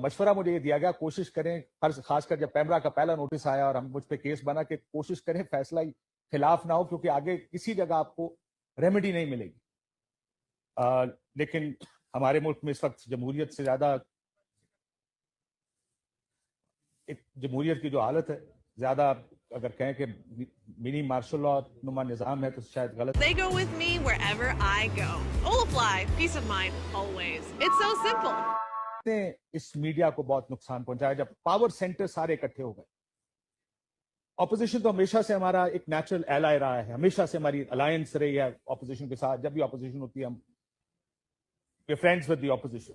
مشورہ مجھے یہ دیا گیا کوشش کریں، خاص کر جب پیمرا کا پہلا نوٹس آیا اور ہم مجھ پہ کیس بنا کہ کوشش کریں فیصلہ خلاف نہ ہو، کیونکہ آگے کسی جگہ آپ کو ریمیڈی نہیں ملے گی۔ لیکن ہمارے ملک میں اس وقت جمہوریت سے زیادہ جمہوریت کی جو حالت ہے، زیادہ اگر کہیں کہ منی مارشل لا نما نظام ہے تو شاید غلط۔ They go with me wherever I go. Olafly, peace of mind always. It's so simple. اس میڈیا کو بہت نقصان پہنچایا جب پاور سینٹر سارے اکٹھے ہو گئے۔ اپوزیشن تو ہمیشہ سے ہمارا ایک نیچرل ایلائی رہا ہے، ہمیشہ سے ہماری الائنس رہی ہے اپوزیشن کے ساتھ۔ جب بھی اپوزیشن ہوتی ہے ہم فرینڈز ود دی اپوزیشن،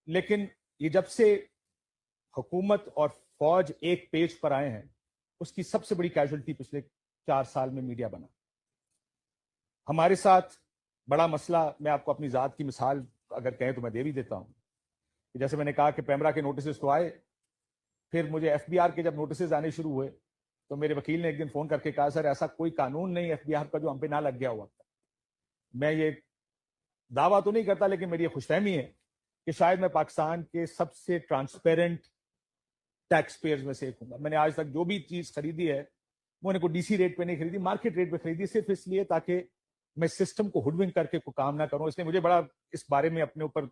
لیکن یہ جب سے حکومت اور فوج ایک پیج پر آئے ہیں، اس کی سب سے بڑی کیجولٹی پچھلے 4 سال میں میڈیا بنا۔ ہمارے ساتھ بڑا مسئلہ، میں آپ کو اپنی ذات کی مثال اگر کہیں تو میں دے بھی دیتا ہوں، جیسے میں نے کہا کہ پیمرا کے نوٹسز تو آئے، پھر مجھے ایف بی آر کے جب نوٹسز آنے شروع ہوئے تو میرے وکیل نے ایک دن فون کر کے کہا سر ایسا کوئی قانون نہیں ایف بی آر کا جو ہم پہ نہ لگ گیا ہوا۔ میں یہ دعویٰ تو نہیں کرتا لیکن میری یہ خوش فہمی ہے کہ شاید میں پاکستان کے سب سے ٹرانسپیرنٹ ٹیکس پیئرز میں سے ایک ہوں۔ میں نے آج تک جو بھی چیز خریدی ہے وہ نے کوئی ڈی سی ریٹ پہ نہیں خریدی، مارکیٹ ریٹ پہ خریدی، صرف اس لیے تاکہ میں سسٹم کو ہڈ ونگ کر کے کوئی کام نہ کروں۔ اس لیے مجھے بڑا اس بارے میں اپنے اوپر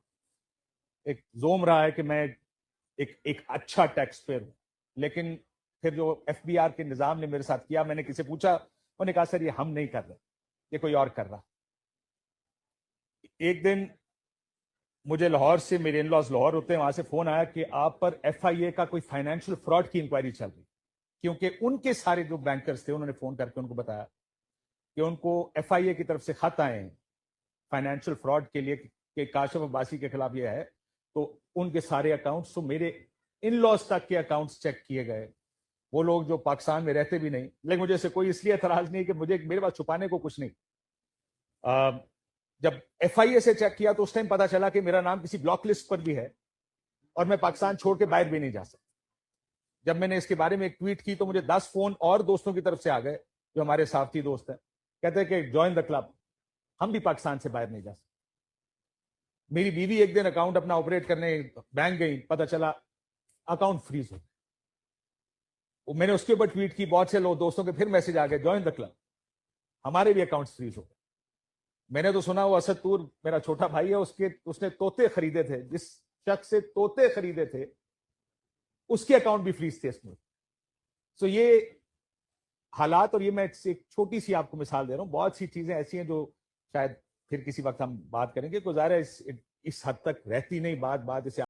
ایک زوم رہا ہے کہ میں ایک اچھا ٹیکس پیئر ہوں۔ لیکن پھر جو ایف بی آر کے نظام نے میرے ساتھ کیا، میں نے کسی سے پوچھا، انہوں نے کہا سر یہ ہم نہیں کر رہے، یہ کوئی اور کر رہا۔ ایک دن مجھے لاہور سے، میرے ان لاز لاہور ہوتے ہیں، وہاں سے فون آیا کہ آپ پر ایف آئی اے کا کوئی فائنینشیل فراڈ کی انکوائری چل رہی، کیونکہ ان کے سارے جو بینکرز تھے انہوں نے فون کر کے ان کو بتایا کہ ان کو ایف آئی اے کی طرف سے خط آئے ہیں فائنینشیل فراڈ کے لیے کہ کاشف عباسی کے خلاف یہ ہے، تو ان کے سارے اکاؤنٹس، تو میرے ان لاز تک کے اکاؤنٹس چیک کیے گئے، وہ لوگ جو پاکستان میں رہتے بھی نہیں۔ لیکن مجھے سے کوئی اس لیے اعتراض نہیں کہ میرے پاس چھپانے کو کچھ نہیں۔ جب ایف آئی اے سے چیک کیا تو اس ٹائم پتا چلا کہ میرا نام کسی بلاک لسٹ پر بھی ہے اور میں پاکستان چھوڑ کے باہر بھی نہیں جا سکتا۔ جب میں نے اس کے بارے میں ایک ٹویٹ کی تو مجھے 10 فون اور دوستوں کی طرف سے آ گئے جو ہمارے صحافتی دوست ہیں، کہتے ہیں کہ جوائن دا کلب، ہم بھی پاکستان سے باہر نہیں جا سکتے۔ میری بیوی ایک دن اکاؤنٹ اپنا آپریٹ کرنے بینک گئی، پتا چلا اکاؤنٹ فریز ہو گیا۔ میں نے اس کے اوپر ٹویٹ کی، بہت سے لوگ دوستوں کے پھر میسج آ گئے جوائن دا کلب، ہمارے بھی اکاؤنٹ فریز ہو گئے۔ میں نے تو سنا وہ اسد طور میرا چھوٹا بھائی ہے، اس نے طوطے خریدے تھے، جس شخص سے طوطے خریدے تھے اس کے اکاؤنٹ بھی فریز تھے اس میں۔ سو یہ حالات، اور یہ میں ایک چھوٹی سی آپ کو مثال دے رہا ہوں، بہت سی چیزیں ایسی ہیں جو شاید پھر کسی وقت ہم بات کریں گے، گزارا اس حد تک رہتی نہیں بات اسے